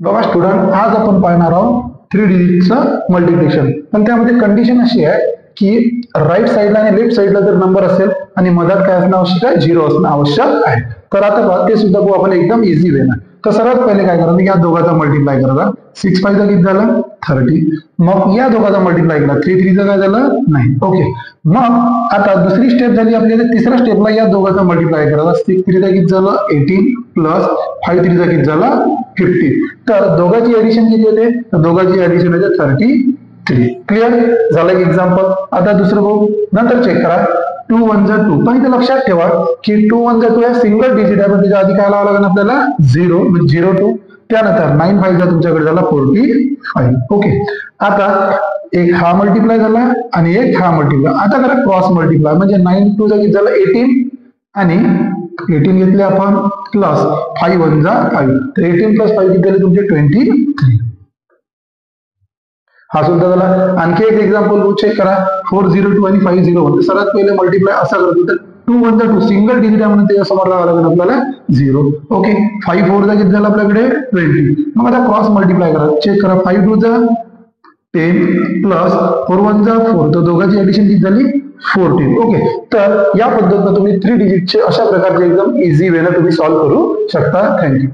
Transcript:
बघा स्टुडंट, आज आपण पाहणार आहोत 3 डिजिटचं मल्टिप्लिकेशन. पण त्यामध्ये कंडिशन अशी आहे की राईट साईडला आणि लेफ्ट साईडला जर नंबर असेल आणि मधात काय असणं आवश्यक आहे, 0 असणं आवश्यक आहे. तर आता बघा ते सुद्धा बघू आपण एकदम इझी वे ना. तर सर्वात पहिले काय करायचं, या दोघांचा मल्टिप्लाय करायचा. 6 5 किती झालं 30. मग या दोघांचा मल्टिप्लाय केला, 3 3 काय झालं 9. ओके. मग आता दुसरी स्टेप झाली आपल्याला, तिसऱ्या स्टेपला या दोघांचा मल्टिप्लाय करायचा. 6 3 किती झालं 18 प्लस 5 3 किती झालं 50. तर दोघांची ऍडिशन किती होते, तर दोघांची ऍडिशन होते 33. क्लिअर झालं एक एक्झाम्पल. आता दुसरं बघू, नंतर चेक करा. 2 1 जा 2. पण इथे लक्षात ठेवा की 2 1 जा 2 या सिंगल डिजिट आहे, पण त्याच्या आधी काय लावावं लागेल आपल्याला 0 म्हणजे 0 2. त्यानंतर 9 5 जा तुमच्याकडे झाला 45. ओके. आता एक हा मल्टिप्लाय झाला आणि एक हा मल्टिप्लाय. आता करा क्रॉस मल्टिप्लाय, म्हणजे 9 2 जा किती झालं 18 आणि 18 घेतले आपण प्लस 5 1 जा 5. तर 18 प्लस 5 किती झाले तुमचे 23. हा सुद्धा झाला. आणखी एक एक्झाम्पल चेक करा. 402 आणि 501. सर्वात पहिले मल्टिप्लाय असा करतो, तर 2 1 जा 2 सिंगल डिजिट आहे म्हणून त्याच्या समोर लावावं लागेल आपल्याला 0. ओके. 5 4 जा किती झालं आपल्याकडे 20. मग आता क्रॉस मल्टिप्लाय करा. चेक करा. 5 2 जा 10 प्लस 4 1 जा 4. तर दोघांची ऍडिशन किती झाली 14. ओके. तर या पद्धतीने तुम्ही 3 डिजिटचे अशा प्रकारचे एकदम इझी वेने तुम्ही सॉल्व्ह करू शकता. थँक्यू.